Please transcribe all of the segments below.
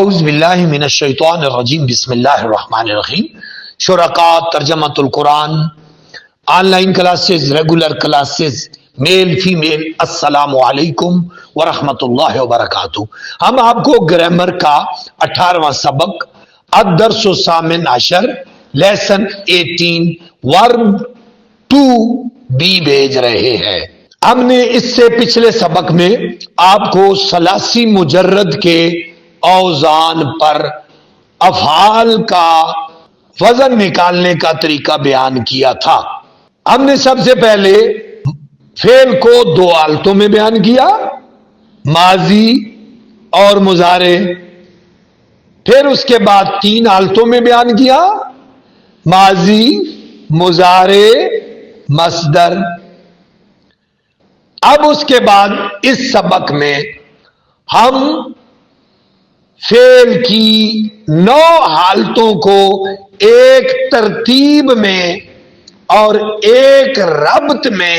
اعوذ باللہ من الشیطان الرجیم بسم اللہ الرحمن الرحیم۔ شرکاء ترجمۃ القرآن on line classes, regular classes, male female, السلام علیکم ورحمۃ اللہ وبرکاتہ۔ ہم آپ کو گرامر کا 18واں سبق الدرس الثامن عشر لیسن 18 ورب 2B بھیج رہے ہیں۔ ہم نے اس سے پچھلے سبق میں آپ کو ثلاثی مجرد کے اوزان پر افعال کا وزن نکالنے کا طریقہ بیان کیا تھا۔ ہم نے سب سے پہلے فعل کو دو حالتوں میں بیان کیا، ماضی اور مضارع، پھر اس کے بعد تین حالتوں میں بیان کیا، ماضی، مضارع، مصدر۔ اب اس کے بعد اس سبق میں ہم فعل کی 9 حالتوں کو ایک ترتیب میں اور ایک ربط میں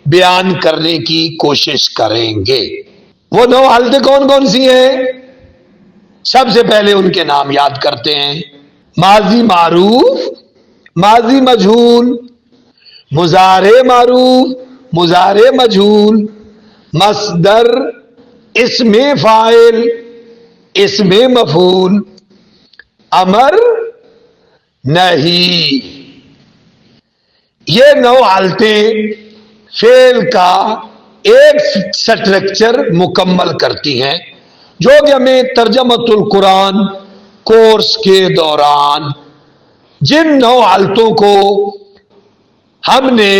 بیان کرنے کی کوشش کریں گے۔ وہ 9 حالتیں کون کون سی ہیں؟ سب سے پہلے ان کے نام یاد کرتے ہیں۔ ماضی معروف، ماضی مجہول، مضارع معروف، مضارع مجہول، مصدر، اسم فاعل، اسم مفعول، امر، نہی۔ یہ 9 حالتیں فعل کا ایک سٹرکچر مکمل کرتی ہیں، جو کہ ہمیں ترجمۃ القرآن کورس کے دوران جن 9 حالتوں کو ہم نے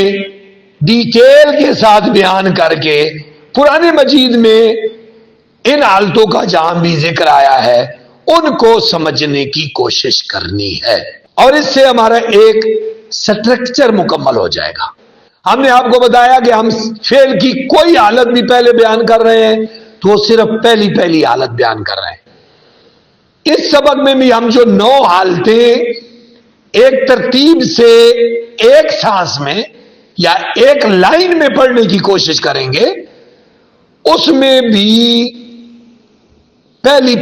ڈیٹیل کے ساتھ بیان کر کے قرآن مجید میں ان حالتوں کا جہاں بھی ذکر آیا ہے ان کو سمجھنے کی کوشش کرنی ہے، اور اس سے ہمارا ایک سٹرکچر مکمل ہو جائے گا۔ ہم نے آپ کو بتایا کہ ہم فعل کی کوئی حالت بھی پہلے بیان کر رہے ہیں تو وہ صرف پہلی حالت بیان کر رہے ہیں۔ اس سبق میں بھی ہم جو 9 حالتیں ایک ترتیب سے ایک سانس میں یا ایک لائن میں پڑھنے کی کوشش کریں گے، اس میں بھی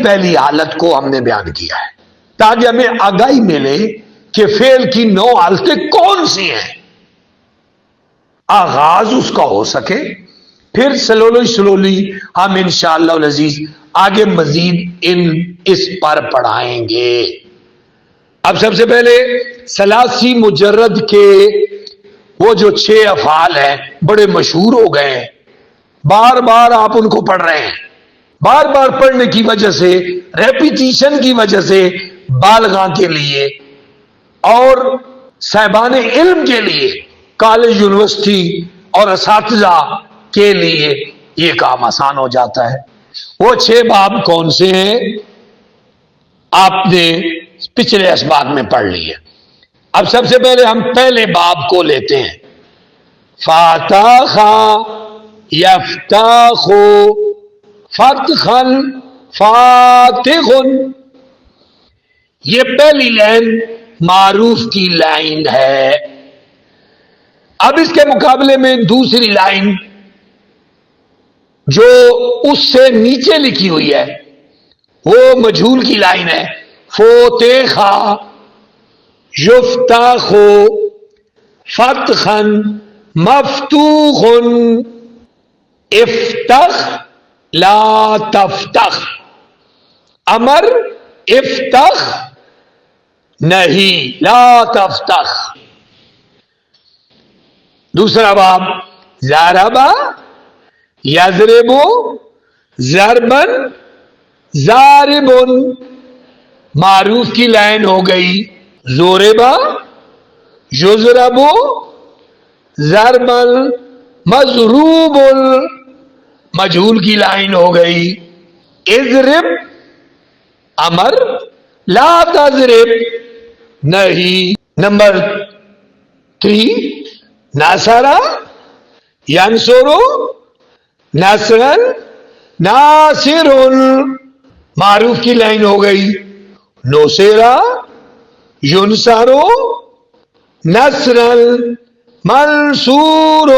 پہلی حالت کو ہم نے بیان کیا ہے تاکہ ہمیں آگاہی ملے کہ فعل کی 9 حالتیں کون سی ہیں، آغاز اس کا ہو سکے، پھر سلولی ہم انشاءاللہ العزیز آگے مزید اس پر پڑھائیں گے۔ اب سب سے پہلے ثلاثی مجرد کے وہ جو 6 افعال ہیں بڑے مشہور ہو گئے ہیں، بار بار آپ ان کو پڑھ رہے ہیں، بار بار پڑھنے کی وجہ سے، ریپیٹیشن کی وجہ سے بالغاں کے لیے اور صاحبان علم کے لیے، کالج یونیورسٹی اور اساتذہ کے لیے یہ کام آسان ہو جاتا ہے۔ وہ 6 باب کون سے ہیں آپ نے پچھلے اسباق میں پڑھ لیے۔ اب سب سے پہلے ہم پہلے باب کو لیتے ہیں، فاتح یفتح فتحا فاتح۔ یہ پہلی لائن معروف کی لائن ہے۔ اب اس کے مقابلے میں دوسری لائن جو اس سے نیچے لکھی ہوئی ہے وہ مجہول کی لائن ہے، فتح یفتح فتحا مفتوح افتح لا تفتح۔ امر افتح، نہیں لا تفتح۔ دوسرا باب ضرب یضرب ضربا ضارب، معروف کی لائن ہو گئی، ضرب یضرب ضربا مضروب، مجہول کی لائن ہو گئی، اضرب امر، لا تضرب نہیں۔ نمبر 3 نصر ینصر نصرا ناصر، معروف کی لائن ہو گئی، نصر ینصر نصرا منصور،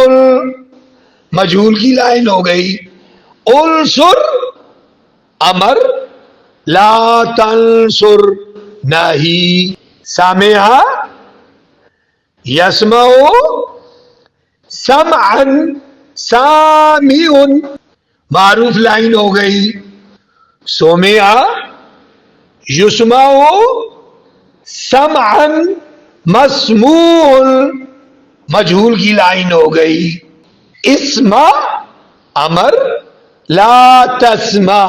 مجہول کی لائن ہو گئی، انصر امر، لا تنصر نہیں، سامع یسمع سمعا سامع معروف لائن ہو گئی، سمع یسمع سمعا مسموع مجہول کی لائن ہو گئی، اسمع امر، لا تسمع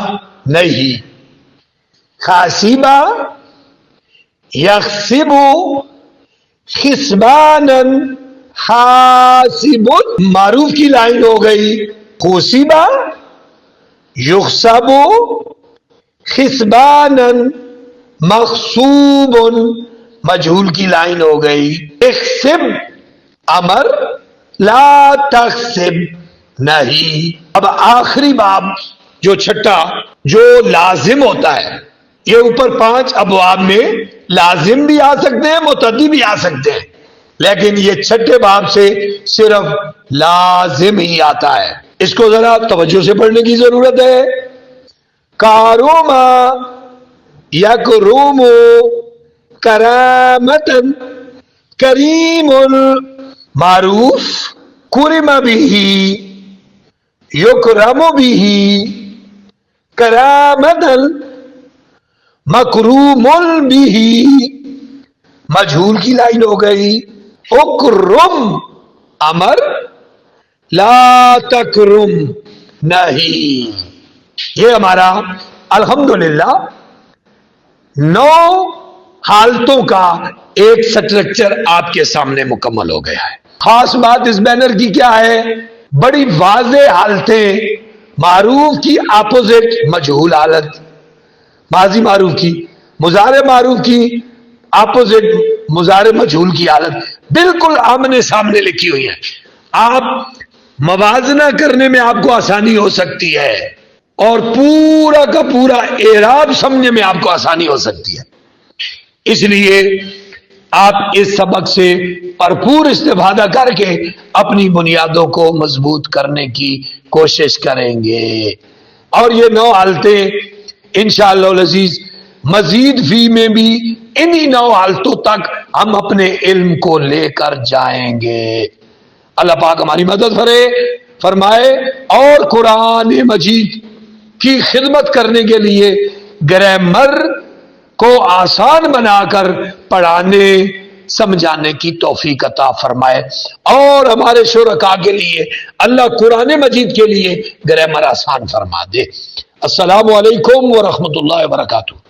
نہیں، خاسبہ یخسب خسبانا حاسب معروف کی لائن ہو گئی، خوسبہ یخسب خسبانا مخصوب مجہول کی لائن ہو گئی، اخسب امر، لا تخسب نہیں۔ اب آخری باب جو چھٹا جو لازم ہوتا ہے، یہ اوپر 5 ابواب میں لازم بھی آ سکتے ہیں، متعدی بھی آ سکتے ہیں، لیکن یہ چھٹے باب سے صرف لازم ہی آتا ہے، اس کو ذرا توجہ سے پڑھنے کی ضرورت ہے۔ کاروما یکروم کرامتن کریم معروف، کرم بھی یکرم بھی کرامتن مکروم بھی مجہول کی لائن ہو گئی، اکرم امر، لا تکرم نہیں۔ یہ ہمارا الحمدللہ 9 حالتوں کا ایک سٹرکچر آپ کے سامنے مکمل ہو گیا ہے۔ خاص بات اس بینر کی کیا ہے؟ بڑی واضح حالتیں، معروف کی اپوزٹ مجہول حالت، ماضی معروف کی، مضارع معروف کی اپوزٹ مضارع مجہول کی حالت بالکل آمنے سامنے لکھی ہوئی ہے۔ آپ موازنہ کرنے میں آپ کو آسانی ہو سکتی ہے اور پورا کا پورا اعراب سمجھنے میں آپ کو آسانی ہو سکتی ہے۔ اس لیے آپ اس سبق سے بھرپور استفادہ کر کے اپنی بنیادوں کو مضبوط کرنے کی کوشش کریں گے، اور یہ 9 حالتیں انشاءاللہ العزیز مزید فی میں بھی انہی 9 حالتوں تک ہم اپنے علم کو لے کر جائیں گے۔ اللہ پاک ہماری مدد فرمائے اور قرآن مجید کی خدمت کرنے کے لیے گرامر کو آسان بنا کر پڑھانے سمجھانے کی توفیق عطا فرمائے، اور ہمارے شرکاء کے لیے اللہ قرآن مجید کے لیے گرامر آسان فرما دے۔ السلام علیکم ورحمۃ اللہ وبرکاتہ۔